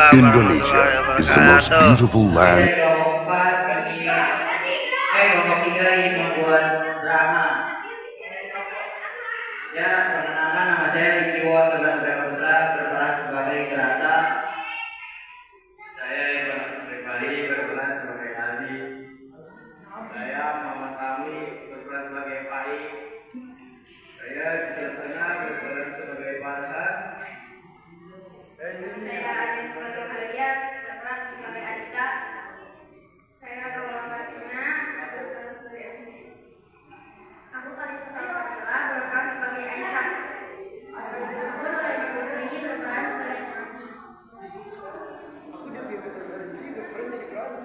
Indonesia is the most beautiful land. Kelompok 3 ingin membuat drama. Ya, perkenalkan nama saya Rikiwo Sabar Putra, berperan sebagai Gerata. Saya Iwan Pribadi, berperan sebagai Aldi. Saya Muhammad Kami, berperan sebagai Pai. Saya Bisarsana, berperan sebagai Farhan. Saya Adin sebagai Maria, berperan sebagai Adita. Saya Kaula Fatima, berperan sebagai MC. Aku Kalisa Salsabila, berperan sebagai Aisyah. Aku Nurani Putri, berperan sebagai Nurani. Aku Devi Berterji, berperan jadi Prabu.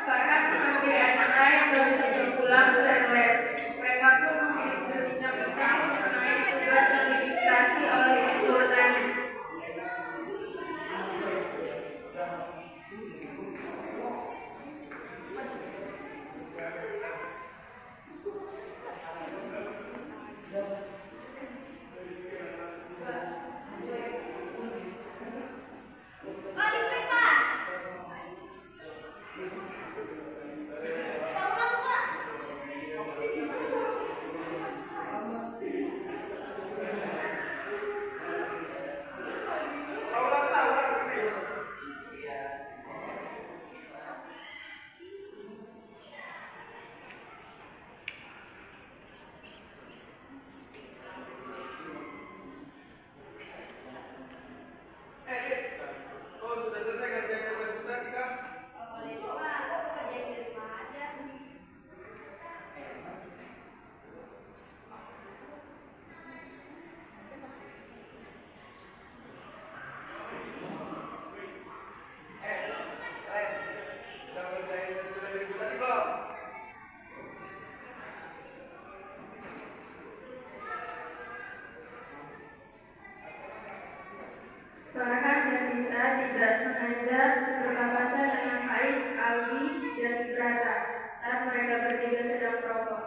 Farhan bersama diri anak yang baru saja pulang dari les. Mereka pun memiliki berbincang-bincang mengenai tugas yang diinisiasi oleh Ibu Tani. Farhan dan Dita tidak sengaja berpapasan dengan Faik, Aldi, dan Grata saat mereka bertiga sedang merokok.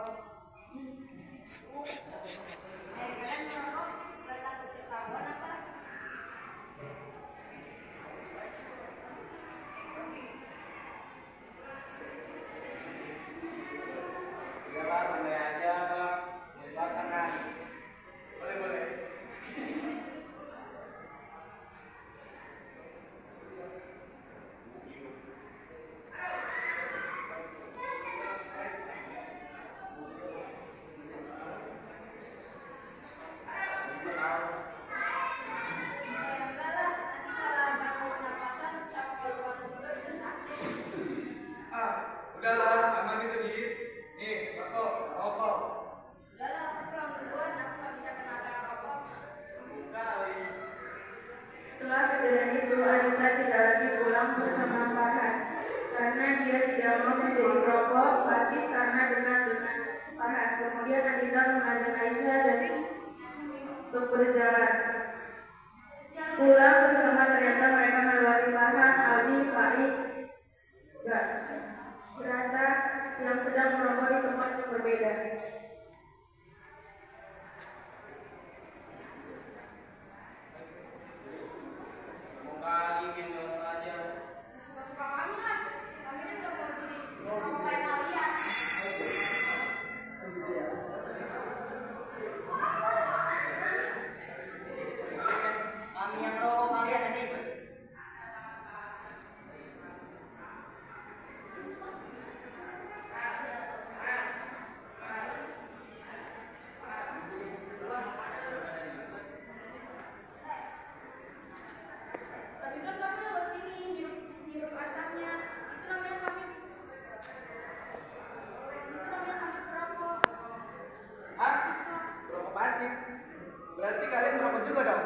Setelah kejadian itu, Adita tidak lagi pulang bersama Farhan karena dia tidak mau menjadi perokok pasif karena dekat dengan Farhan. Kemudian Adita mengajak Aisyah dan untuk berjalan pulang bersama. Ternyata mereka melewati Farhan, Aldi, Faik, Grata yang sedang merokok di tempat yang berbeda. Berarti kalian merokok juga dong?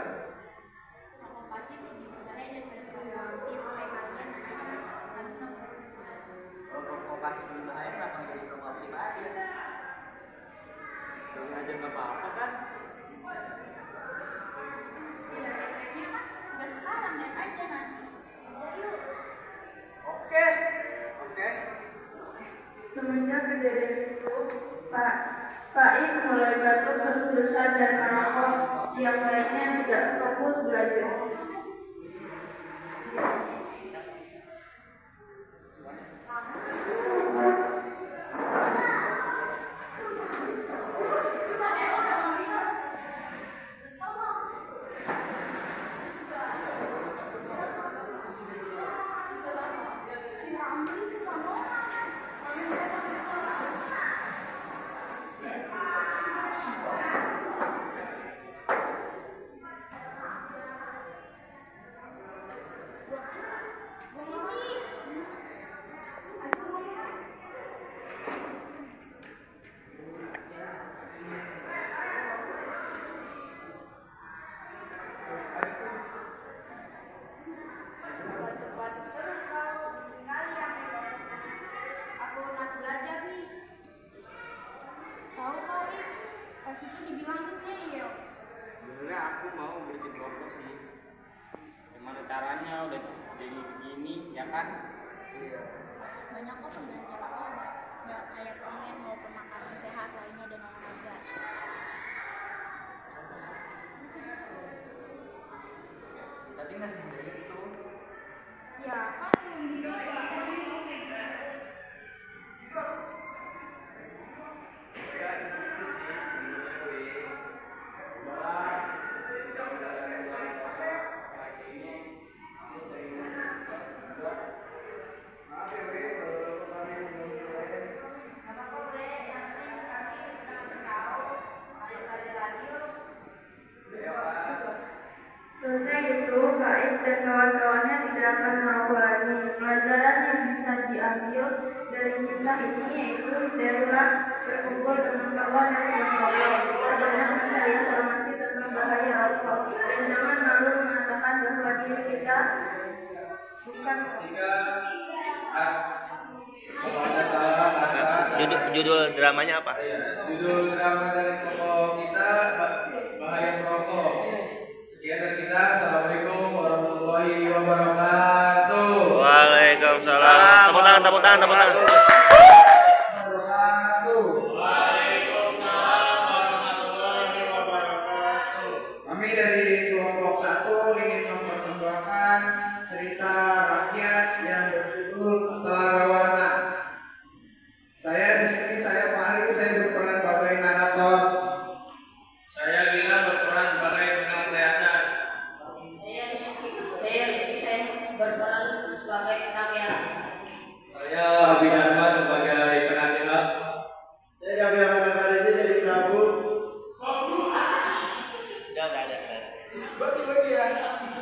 Rokok pasif lebih berbahaya daripada rokok aktif. Kayak kalian, kami nggak mau. Rokok pasif lebih bahaya, kenapa nggak jadi rokok aktif aja? Jangan aja nggak apa-apa kan? Ya, efeknya kan nggak sekarang, lihat aja nanti. Udah yuk. Oke. Semenjak kejadian itu, Pak Faik mulai batuk terus-terusan dan merokok. Yang lainnya tidak fokus belajar. Batuk-batuk terus kau, bising kali sampai kau fokus. Aku nak belajar nih. Tahu kau Ip, pas itu dibilang ngeyel. Sebenarnya aku mau bikin rokok sih. Gimana caranya udah jadi begini, ya kan? Banyak kok pengganti rokok, nggak kayak permen maupun makanan sehat lainnya dan olahraga. Tapi nggak semudah itu. Ya kan belum dicoba. Selesai itu, Faik dan kawan-kawannya tidak akan merokok lagi. Pelajaran yang bisa diambil dari kisah ini yaitu hindarilah berkumpul dengan kawan yang merokok, banyak mencari informasi tentang bahaya rokok, dan jangan malu mengatakan bahwa diri kita bukan Kalau ada salah kata. Judul dramanya apa? Judul drama dari kelompok kita bahaya merokok. Sekian dari kita. Assalamualaikum warahmatullahi wabarakatuh. Waalaikumsalam. Tepuk tangan, tepuk tangan, tepuk tangan. Kami dari kelompok 1 ingin mempersembahkan cerita rakyat yang berjudul Telaga Warna. Saya di sini, saya Fahri, saya berperan sebagai narator. Saya Lina berperan sebagai penang kreasan. Saya Rizky, saya berperan sebagai rakyat. Saya Abhidharma sebagai penasihat. Saya Gabriel Manapalesi jadi Prabu. Udah ada. Bagi-bagi ya.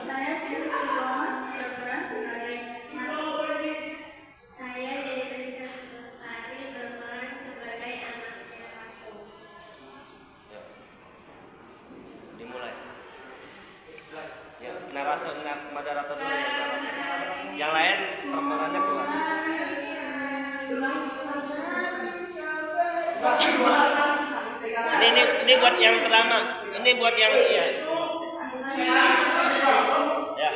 Saya Rizky Thomas berperan sebagai Marti. Saya jadi Rizka Lestari berperan sebagai anaknya Ratu. Dimulai. Ya, moderator dulu ya. Yang lain pemerannya keluar. Ini buat yang pertama. Ini buat yang iya. Ya.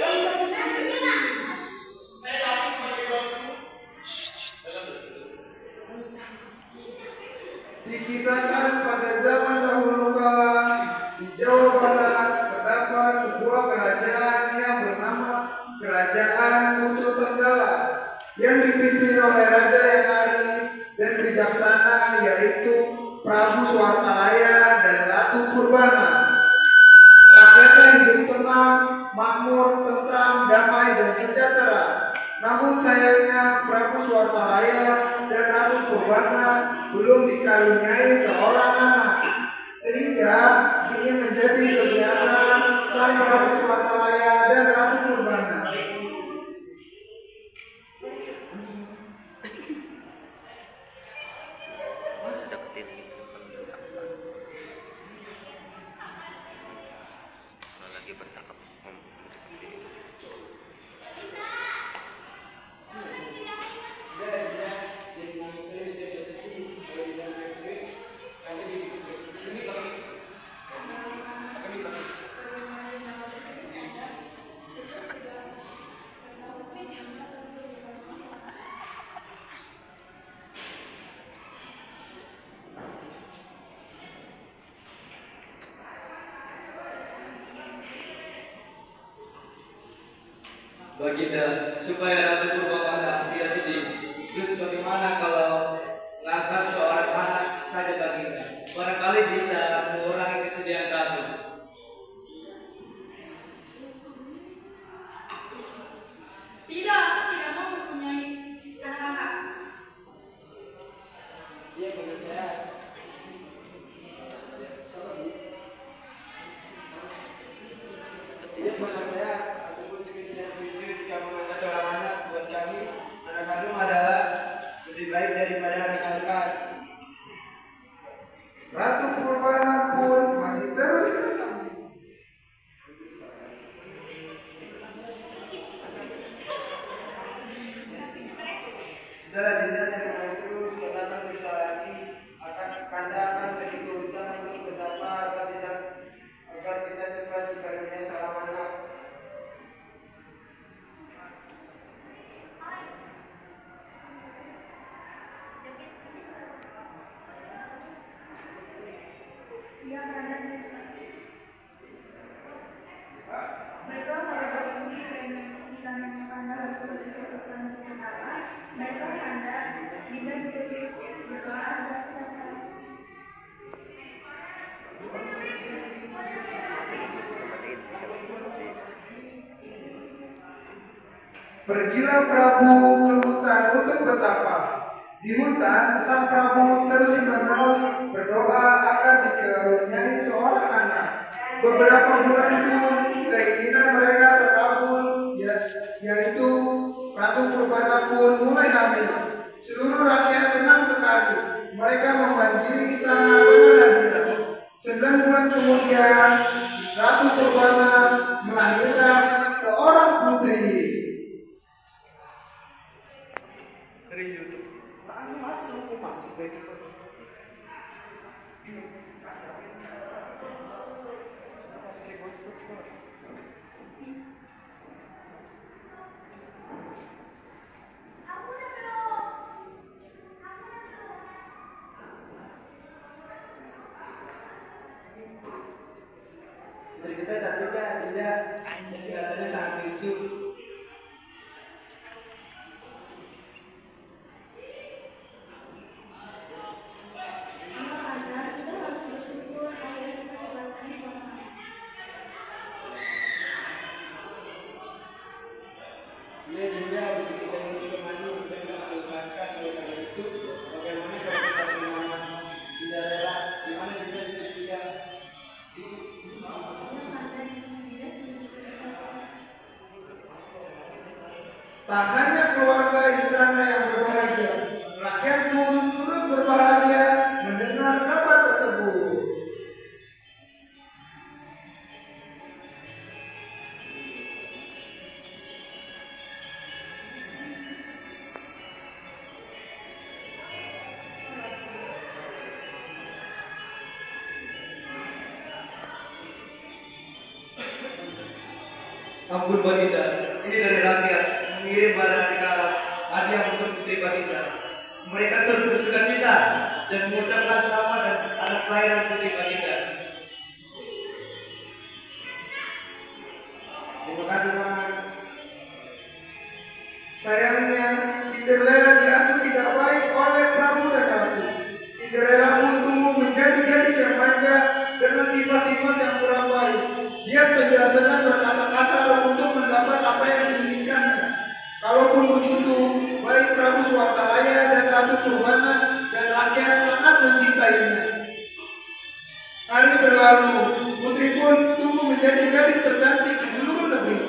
Dikisahkan pada zaman dahulu kala di Jawa Barat terdapat sebuah kerajaan yang bernama Kerajaan Putu Tenggala yang dipimpin oleh raja yang arif dan bijaksana yaitu Prabu Swartalaya dan Ratu Purbana. Rakyatnya hidup tenang, makmur, tentram, damai dan sejahtera. Namun sayangnya Prabu Swartalaya dan Ratu Purbana belum dikaruniai seorang anak, sehingga ini menjadi kebiasaan sang Prabu Swartalaya dan Ratu Purbana. Deketin gitu. Kalau lagi bercakap deketin. Baginda, supaya Ratu Purbakala tidak sedih. Terus bagaimana kalau mengangkat seorang anak saja Baginda? Barangkali bisa mengurangi kesedihan Ratu. Tidak, aku tidak mau mempunyai anak-anak. Iya, benar saya. Iya, benar saya. Aku pun juga tidak setuju jika mengangkat seorang anak. Buat kami, anak kandung adalah lebih baik daripada anak angkat. Ratu Purbana pun masih terus menangis. Sudahlah Dinda, jangan menangis terus. Karena akan bisa lagi. Kanda akan pergi ke hutan untuk betapa agar kita cepat dikaruniai seorang anak. Iya, karena baiklah kalau begitu jika memang Anda harus pergi ke hutan untuk apa? Baiklah Anda, Dinda juga berdoa agar kita Pergilah Prabu ke hutan untuk bertapa. Di hutan, sang Prabu terus-menerus berdoa akan dikaruniai seorang anak. Beberapa bulan pun keinginan mereka terkabul, yaitu Ratu Purbana pun mulai hamil. Seluruh rakyat senang sekali. Mereka membanjiri istana dengan hadiah. 9 bulan kemudian, Ratu Purbana melahirkan seorang putri. Dari YouTube. Masuk baik itu. Dari kita cantik ya, Dinda. Kelihatannya sangat lucu. Iya Dinda, begitu kita menuju ke mandi sudah bisa melepaskan. Oleh karena itu, bagaimana kalau kita bernama Cinderella? Di mana Dinda sudah tinggal? Tak hanya keluarga istana yang berbahagia, rakyat pun turut berbahagia mendengar kabar tersebut. Ampun Baginda, ini dari rakyat mengirim pada negara hadiah untuk putri Baginda. Mereka turut bersuka cita dan mengucapkan selamat dan atas kelahiran putri Baginda. Terima kasih Paman. Sayangnya, Cinderella diasuh tidak baik oleh Prabu dan Ratu. Cinderella pun tumbuh menjadi gadis yang manja dengan sifat-sifat yang kurang baik. Dia tidak senang berkata kasar untuk mendapat apa yang diinginkannya. Kalaupun begitu, baik Prabu Swatalaya dan Ratu Purbana dan rakyat sangat mencintainya. Hari berlalu, putri pun tumbuh menjadi gadis tercantik di seluruh negeri.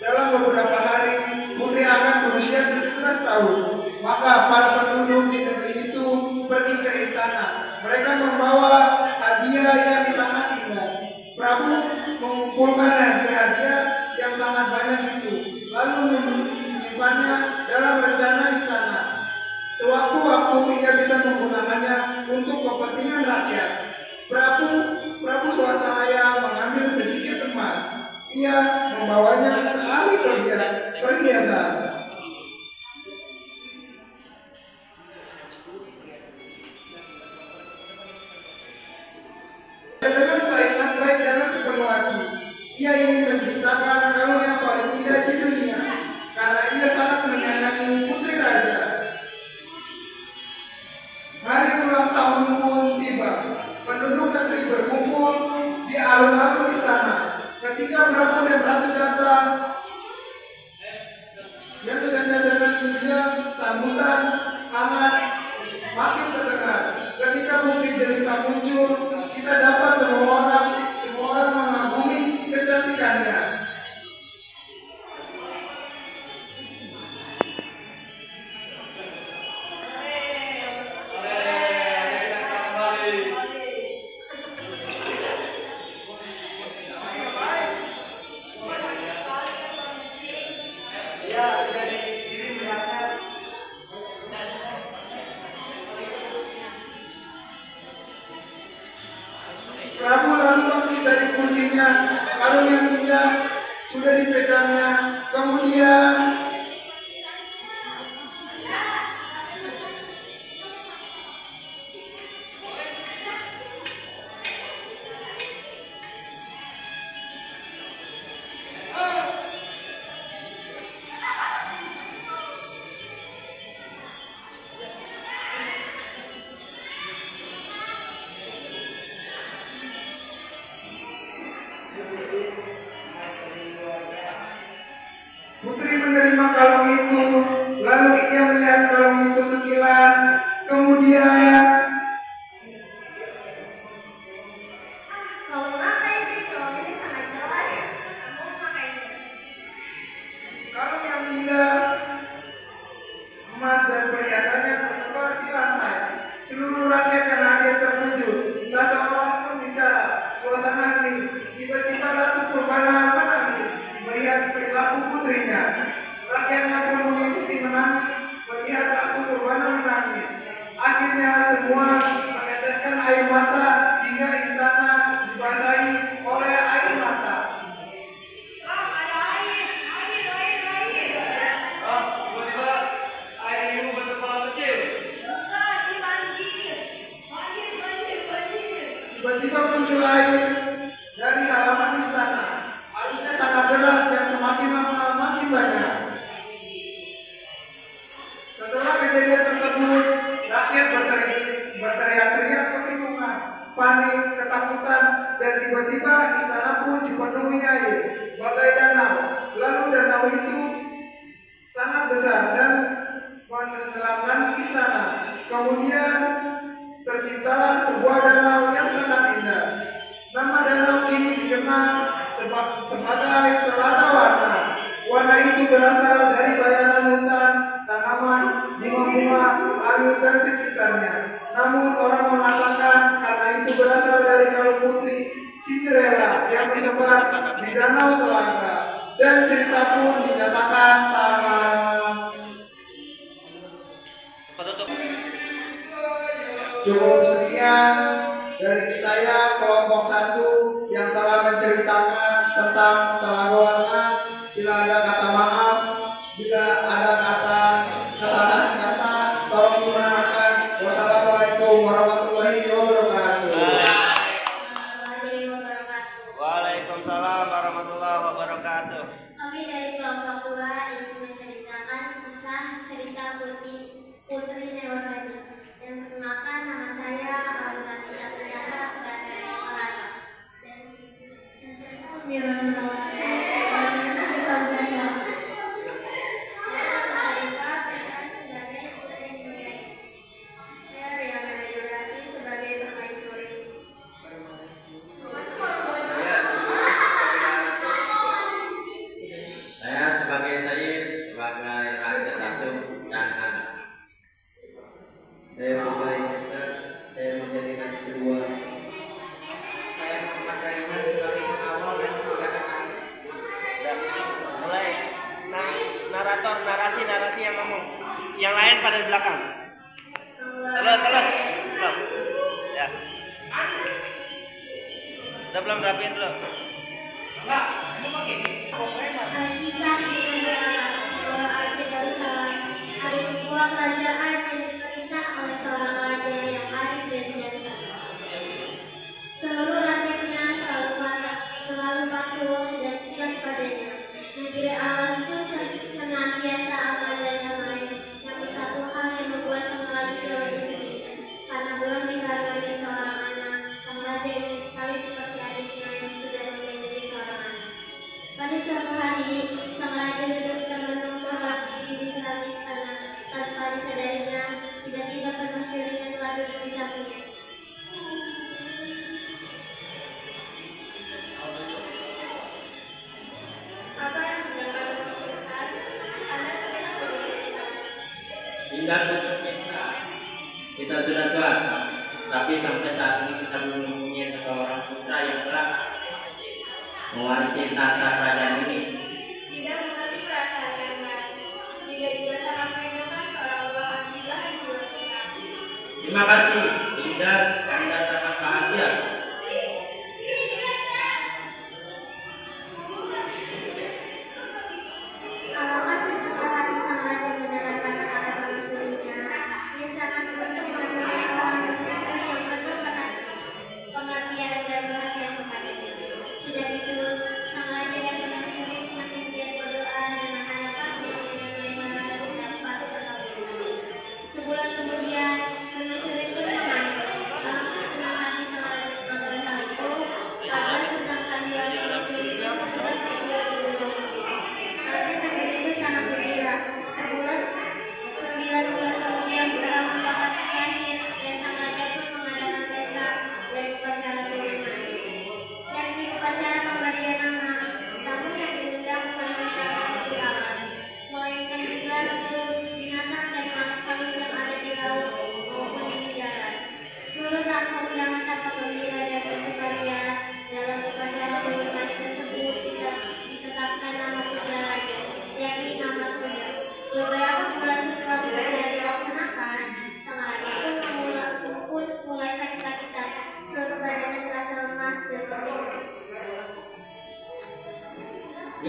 Dalam beberapa hari, putri akan berusia 17 tahun. Maka para penduduk di negeri itu pergi ke istana. Mereka membawa hadiah yang sangat indah. Prabu mengumpulkan hadiah-hadiah yang sangat banyak itu, lalu menyimpannya dalam rencana istana. Sewaktu-waktu ia bisa menggunakannya untuk kepentingan rakyat. Prabu Swatalaya mengambil sedikit emas. Ia membawanya ke ahli perhiasan. Dengan saingan baik dengan sepenuh hati, ia ingin menciptakan kalung yang paling indah di dunia. sudah dipegangnya. Kemudian Putri menerima kalung itu, lalu ia melihat kalung itu sekilas, kemudian Kalau apa ini? Kalau ini sangat jelas ya. Kamu makainya. kalung yang indah, emas dan perhiasannya tersebar di lantai. Seluruh rakyat yang hadir terkejut, tak seorang pun bicara. Suasana hening. Tiba-tiba Ratu Purbana menangis melihat perilaku putrinya. Rakyatnya pun mengikuti menangis melihat Ratu Purbana menangis. Akhirnya semua meneteskan air mata hingga istana dibasahi oleh air mata. Tiba-tiba muncul air dari halaman istana. Airnya sangat deras dan semakin lama makin banyak. Setelah kejadian tersebut, rakyat berteriak-teriak kebingungan, panik, ketakutan, dan tiba-tiba istana pun dipenuhi air, bagai danau. Lalu danau itu sangat besar dan menenggelamkan istana. Kemudian terciptalah sebuah danau yang sangat indah. Nama danau kini dikenal sebagai Telaga Warna. Warna itu berasal dari bayangan hutan, tanaman, bunga-bunga, air dan sekitarnya. Namun orang mengatakan karena itu berasal dari kalung putri Cinderella yang tersebar di danau Telaga. Dan cerita pun dinyatakan tamat. Cukup sekian dari saya kelompok 1 yang telah menceritakan tentang Telaga Warna. Bila ada kata maaf, bila ada kata kesalahan kata, tolong dimaafkan. Wassalamualaikum warahmatullahi wabarakatuh. Waalaikumsalam warahmatullahi wabarakatuh. Kami dari kelompok 2 ingin menceritakan kisah cerita Putri Newarnadi. Dan perkenalkan, nama saya Alisa Sujata sebagai Telaga. Dan saya Mirna narasi yang ngomong, yang lain pada di belakang. Terus belum ya, udah belum rapiin dulu. Kisah ada sebuah kerajaan yang diperintah oleh seorang raja yang adil dan bijaksana. Seluruh rakyatnya selalu patuh dan setia kepadanya. Negeri alas pun senantiasa aman dan damai. Namun satu hal yang membuat sang raja selalu sedih, karena belum dikaruniai seorang anak. Sang raja ingin sekali seperti adiknya yang sudah memiliki seorang anak. Pada suatu hari, sang raja duduk dan menonton diri di serat istana. Tanpa disadarinya, tiba-tiba penasihatnya telah duduk di sampingnya. Apa yang sedang kamu lakukan? Anda terlihat berbeda. Indah kita sudah tua, tapi sampai saat ini kita belum mempunyai seorang putra yang telah mewarisi tahta kerajaan ini. Tidak mengerti perasaan yang lain. Jika juga sangat merindukan seorang buah jiwa dan jiwa kita. Terima kasih, Linda. Anda sangat bahagia.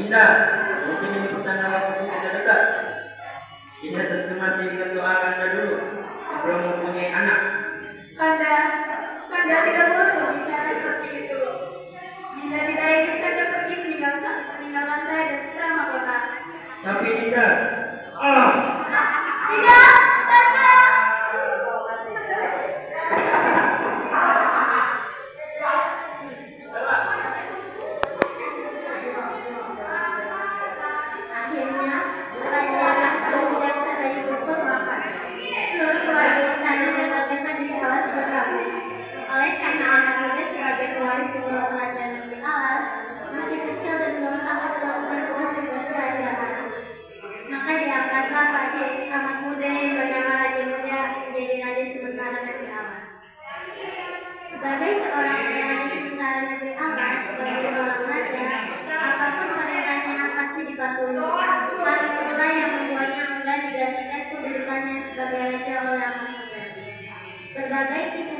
Tidak, mungkin ini pertanda waktu sudah dekat. Kita tentu masih berdoa Kanda dulu sebelum mempunyai anak. Kanda tidak boleh berbicara seperti itu. Jika tidak ingin Kanda pergi meninggalkan saya dan putra mahkota. Tapi tidak. Tidak, Kanda. Akhirnya, Raja Amas dan bijaksana itu pun wafat. Seluruh keluarga istana dan rakyat di Alas bergabung. Oleh karena anak muda sebagai pewaris kedua kerajaan negeri Alas masih kecil dan belum sanggup melakukan tugas-tugas kerajaan, maka diangkatlah Pak Cik, anak muda yang bernama Raja Muda menjadi raja sementara negeri Alas. Sebagai seorang raja sementara negeri Alas, sebagai seorang raja, apapun perintahnya pasti dipatuhi. Hal itulah yang membuatnya enggan digantikan kedudukannya sebagai raja oleh anak muda. Berbagai tipu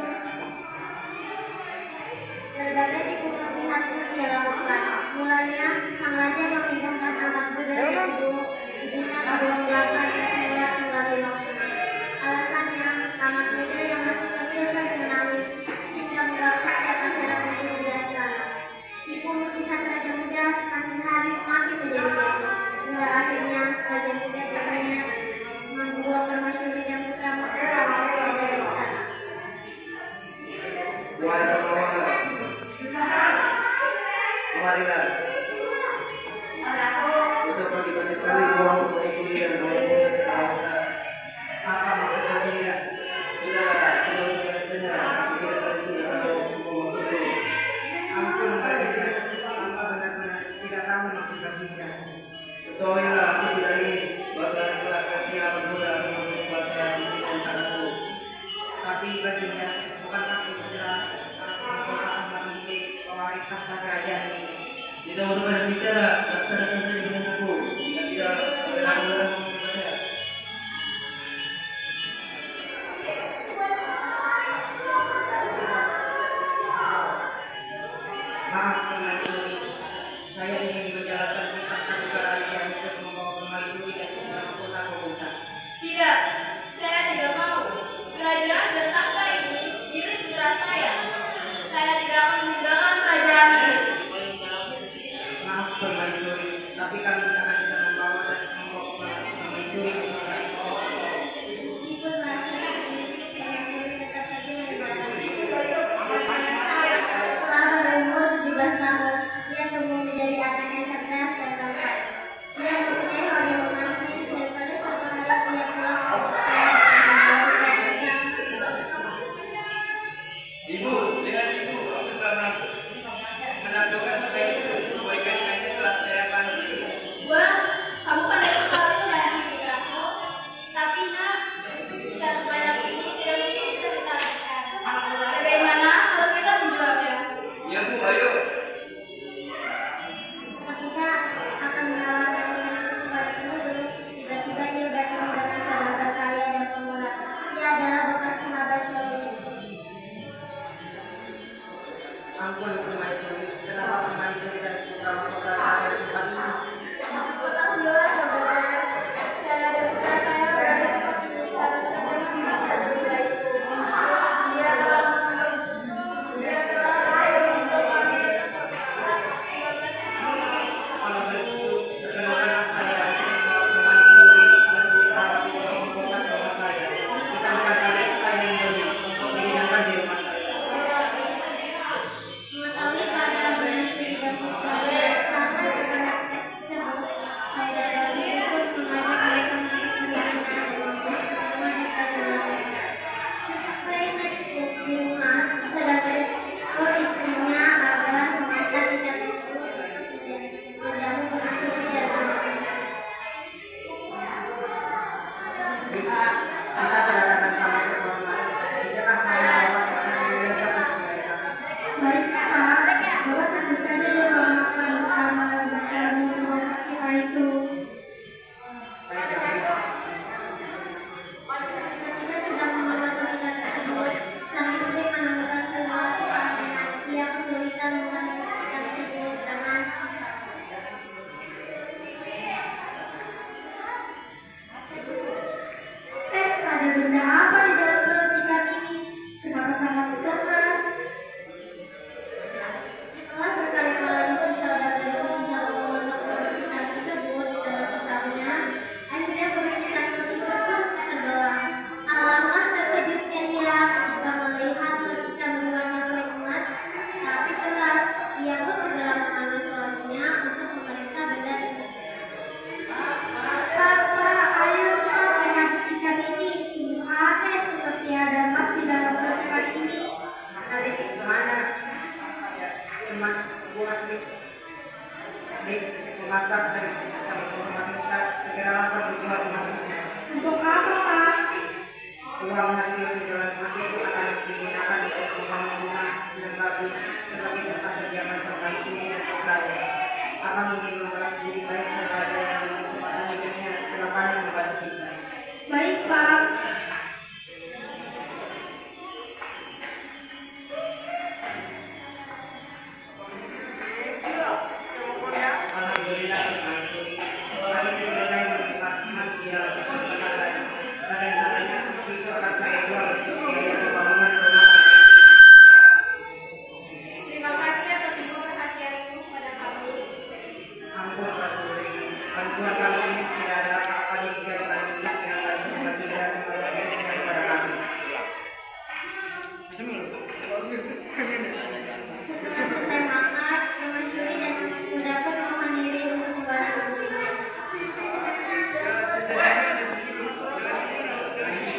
muslihat pun ia lakukan. Mulanya, sang raja memindahkan anak muda dan ibunya ke ruang belakang yang semula tinggal di ruang tengah. Alasannya, anak muda yang masih kecil sering menangis sehingga mengganggu masyarakat di istana. Tipu muslihat raja muda semakin hari semakin menjadi jatuh, hingga akhirnya raja muda berniat membuang permaisuri dan putra mahkota dari istana.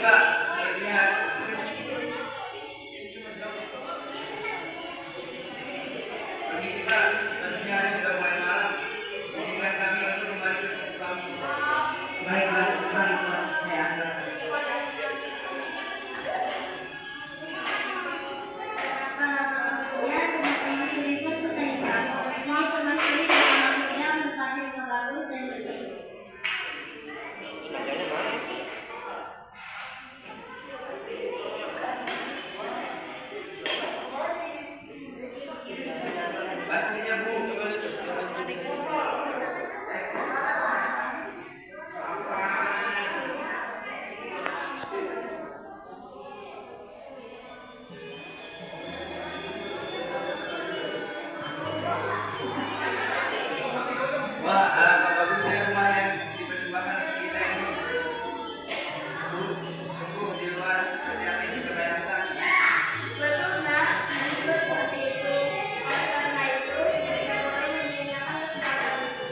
Kak, sepertinya permisi Kak, sepertinya hari sudah mulai malam. Izinkan kami untuk kembali ke tempat kami. Baik, mari Pak, saya antar. Kemudian permaisuri pun selesai dibangun. Jadi permaisuri dan anak muda menempati rumah bagus dan bersih. Pastinya Bu, wah, alangkah bagusnya rumah yang dipersembahkan untuk kita ini. Bu, sungguh di luar seperti apa yang bisa bayangkan. Betul Mbak, dan juga seperti itu. Oleh karena itu, kita boleh menggunakan kesempatan itu.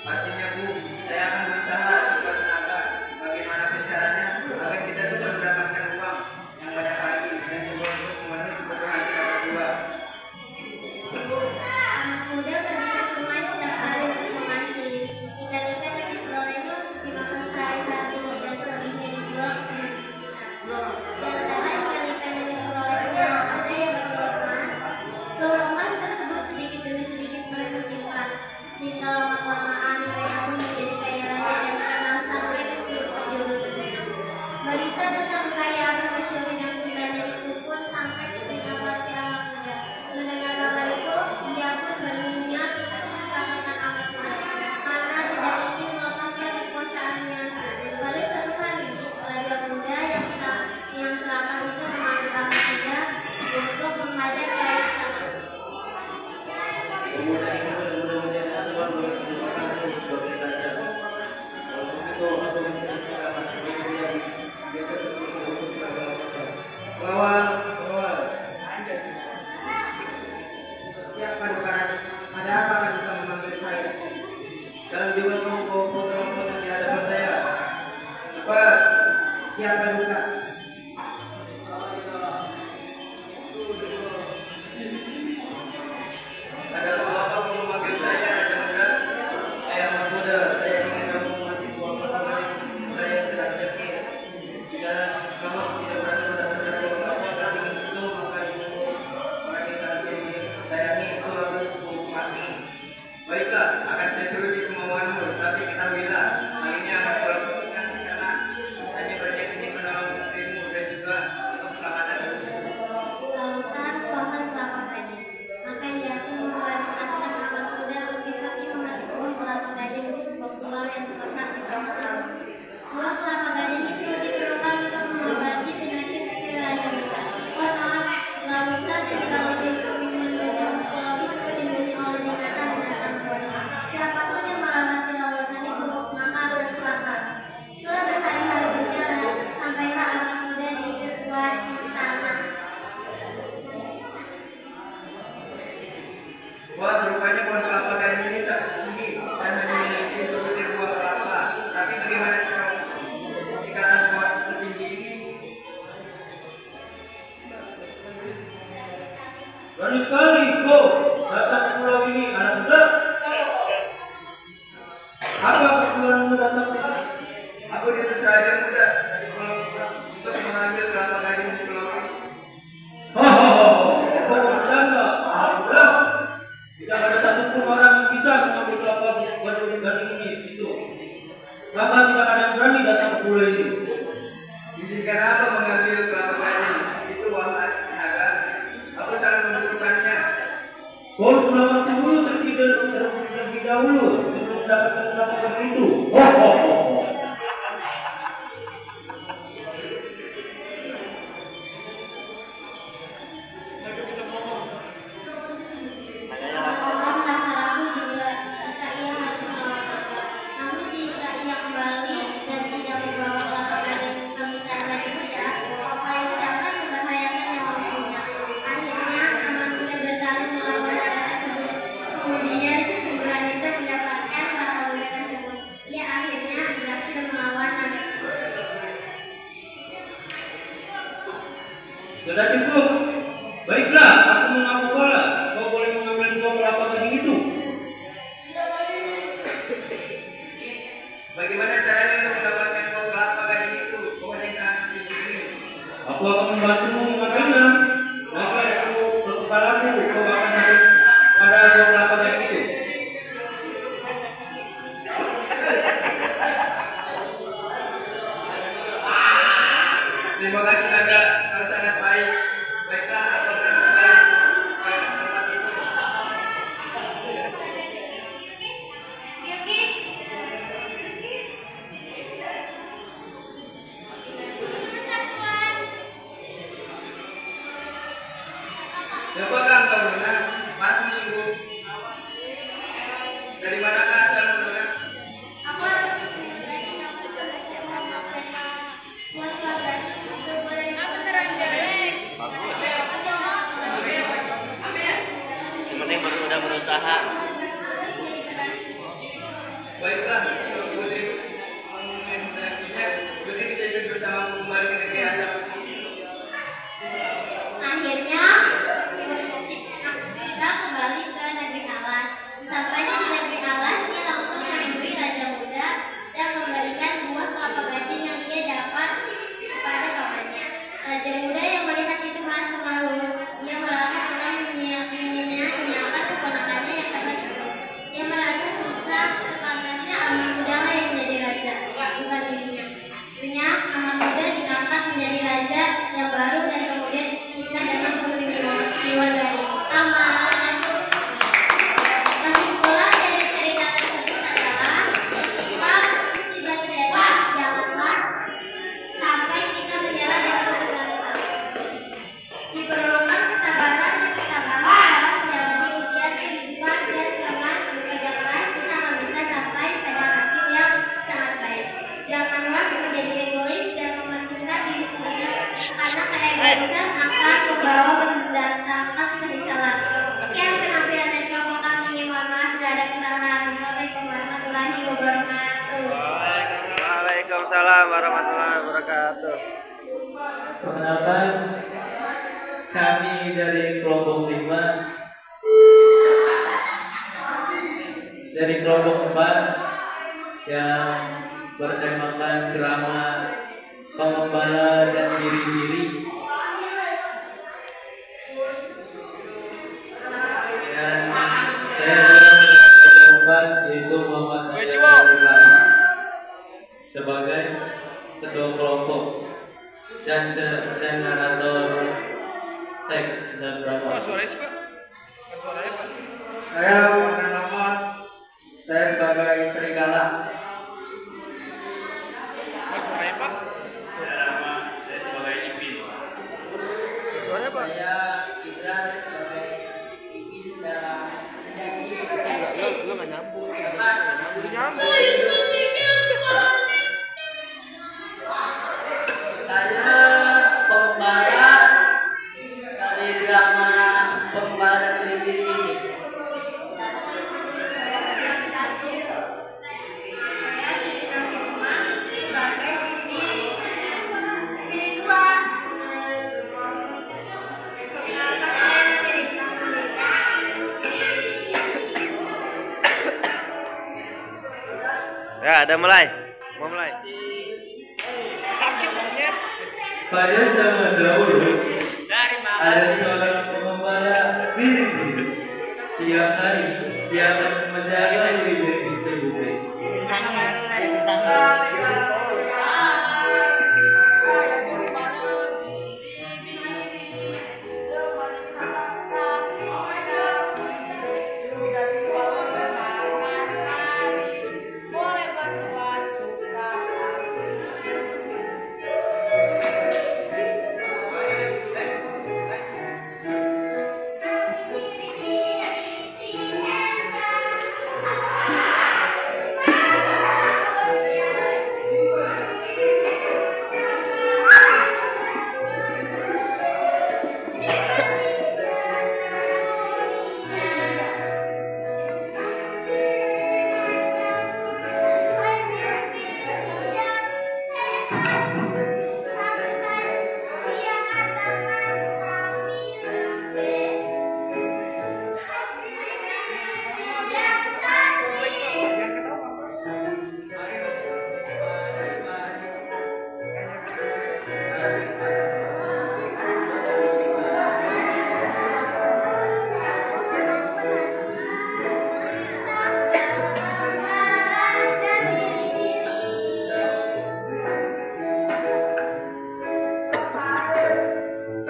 Pastinya Bu, saya akan berusaha sekuat tenaga. Bagaimanapun caranya agar kita bisa mendapatkan uang yang banyak lagi dan juga untuk memenuhi kebutuhan kita berdua. Anak muda pergi ke sungai setiap hari untuk memancing. Ikan-ikan yang diperolehnya dimakan sehari-hari dan selebihnya dijual ke pemiliknya. Di antara ikan-ikan yang diperolehnya ada yang berkelas. Seluruh emas tersebut sedikit demi sedikit mereka simpan. Sehingga lama-kelamaan mereka pun menjadi kaya raya dan dikenal sampai ke seluruh penjuru dunia. Berita tentang kekayaan permaisuri dan putranya itu pun sampai ke telinga si anak muda. Mendengar kabar itu, ia pun berniat untuk menceritakan anak muda karena tidak ingin melepaskan kekuasaannya. Pada suatu hari, raja muda yang serakah itu memanggil anak muda untuk menghadap ke istana. Pemuda ini benar-benar menyatakan Tuhan boleh menunjukkan aku sebagai raja. Kalau begitu aku menceritakan sebagai dia biasa seperti untuk segala-galanya. Lawan. Siapa bukan? Ada apa kan kita memanggil saya? Sekarang juga kamu bawa putra-putra di hadapan saya. Cepat. Siapa bukan? Ada apa kamu memanggil saya, Raja Muda? Anak muda, saya ingin kamu mati buah pertama saya sedang sakit. Jika kamu tidak berhasil mendapatkan apa-apa dari itu, maka ibu orang yang sangat sayangi itu akan mati. Baiklah, akan saya turuti kemauanmu, tapi ketahuilah, hal ini akan kau lakukan karena hanya berniat ingin menolong istrimu dan juga untuk keselamatanmu. Lautan pohon kelapa gading. Maka ia pun memerintahkan anak muda untuk pergi mengambil buah kelapa gading di sebuah pulau yang terletak di bawah laut. Buah kelapa gading itu diperlukan untuk mengobati penyakit istri raja muda. Konon, lautan di laut itu pulau itu dilindungi oleh binatang-binatang buas. Siapapun yang melewati lautan itu maka akan celaka. Setelah berhari-hari berjalan, sampailah anak muda di sebuah istana. Wah, rupanya pohon kelapa gading ini sangat tinggi dan hanya memiliki sebutir buah kelapa. Tapi bagaimana cara di atas pohon setinggi ini? Berani sekali kau datang ke pulau ini, anak muda. Apa keperluanmu datang ke sini? Aku diutus Raja Muda untuk mengambil kelapa gading di pulau ini. Kau bercanda, anak muda. Tidak ada satupun orang yang bisa mengambil kelapa gading ini itu. Bahkan tidak ada yang berani datang ke pulau ini. Izinkan aku mengambil kelapa gading. Itu wahai naga. Aku sangat membutuhkannya. Kau harus melewati dulu terlebih dahulu sebelum mendapatkan kelapa gading itu. Orang merasa ragu jika ia harus melawan naga. Namun jika ia kembali dan tidak membawa kelapa gading ke mitra raja muda, paling tidak akan membahayakan nyawa ibunya. Akhirnya anak muda bertarung melawan naga tersebut Sudah cukup. Baiklah, aku mengaku kalah. Kau boleh mengambil 2 kelapa gading itu. Bagaimana caranya untuk mendapatkan 2 kelapa gading itu? Pohon yang sangat setinggi ini. Aku akan membantumu mengambilnya. Maka aku berkepalaku, kau akan hidup pada 2 kelapa gading itu. Terima kasih Nanda, kau sangat baik. Baiklah, aku akan kembali ke tempat itu. Siapakah engkau Nona? Masih sungguh. Dari manakah asalmu Nona? Aku Yang penting udah berusaha. Baiklah, kalau Putri menantinya, Putri bisa ikut bersamaku kembali ke negeri asal. akhirnya kita kembali ke negeri alas. Sampainya di negeri alas, ia langsung menemui Raja Muda dan memberikan buah kelapa gading yang ia dapat kepada pamannya. Raja Muda yang melihat itu merasa malu. Ia merasa telah menyia-nyiakan keponakannya yang hebat itu. Ia merasa susah, sepantasnya Aman Muda lah yang menjadi raja, bukan dirinya. Akhirnya Aman Muda diangkat menjadi raja yang baru dan kemudian nikah dengan putri Niwardhani. Lagi pula dari cerita tersebut adalah ketika musibah terjadi, janganlah sampai kita menyerah dan putus asa. Diperlukan kesabaran dan ketabahan dalam menjalani ujian kehidupan dan dengan bekerja keras kita akan bisa sampai pada hasil yang sangat baik. Janganlah menjadi egois dan mementingkan diri sendiri, karena keegoisan akan membawa mendatangkan penyesalan. Sekian penampilan dari kelompok kami. Mohon maaf jika ada kesalahan. Assalamualaikum warahmatullahi wabarakatuh. Waalaikumsalam warahmatullahi wabarakatuh. Perkenalkan, kami dari kelompok 5, dari kelompok 4 yang bertemakan drama Pengembala dan Diri-diri. Dan saya adalah kelompok 4, yaitu Muhammad Nabi sebagai ketua kelompok dan narator teks dan drama. Saya Muhammad Muhammad. Saya sebagai serigala. Saya sebagai Ipin. Suara apa? Saya Indra, saya sebagai Ipin dalam menjadi Lu nggak nyambung. saya pembala dari drama Pembala dan Diri-diri. Ya, ada mulai. Mau mulai. Pada zaman dahulu ada seorang pengembala diri-diri. Setiap hari dia akan menjaga diri-diri terbukti.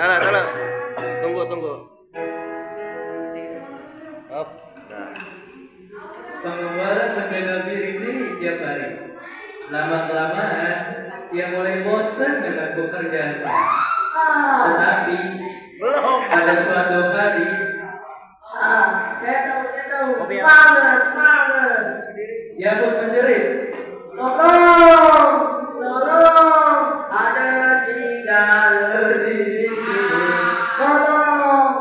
Taruh. Tunggu. Up. Nah. Pengembara menjaga diri tiap hari. Lama-kelamaan, ia mulai bosan dengan pekerjaannya. Tetapi pada suatu hari, Saya tahu. Males. ia pun menjerit. Tolong, ada 3 di sini. Tolong,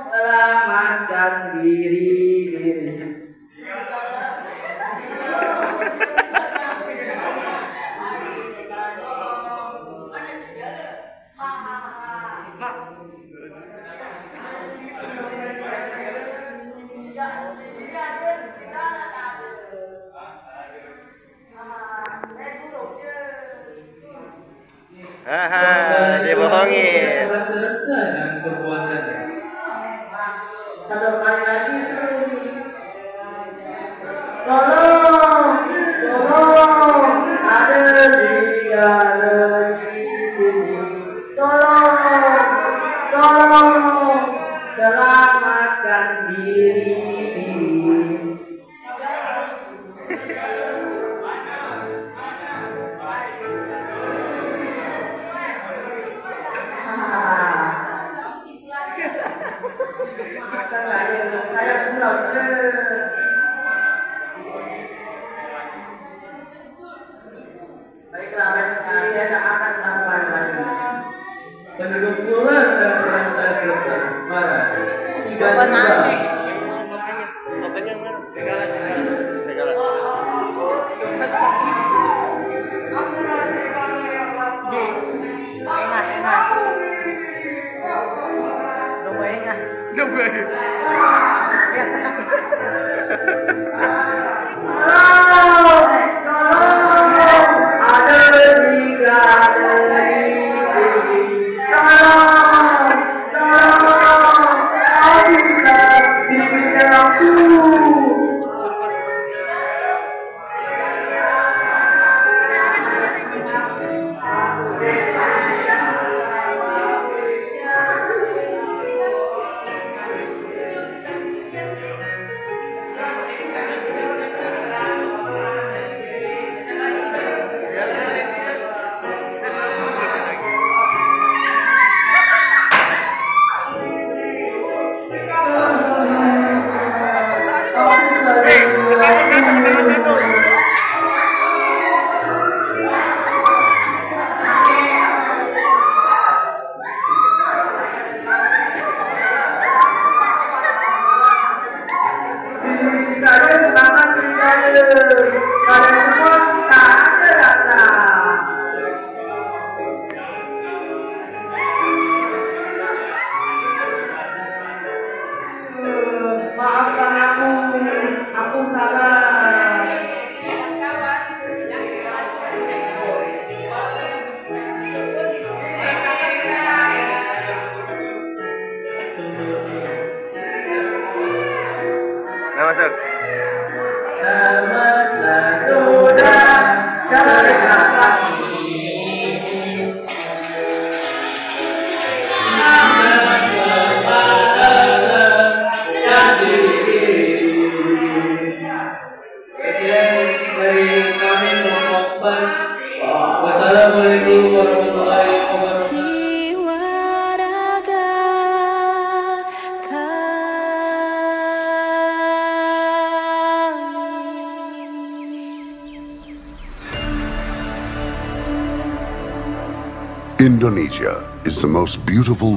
selamatkan diri. Dibohongin. Merasa resah dengan perbuatannya. Satu kali lagi suruh. Tolong, ada 3 di sini. Tolong, selamatkan diri. Saya pulang. Baiklah, saya tidak akan melakukan lagi. Penduduk pulang dan perasaan resah, marah. Tiba-tiba, Topengnya mana? Segala. Maafkan aku salah. Masuk. selamatlah Sudah sekarang Wassalamualaikum warahmatullahi wabarakatuh. Jiwa raga Indonesia is the most beautiful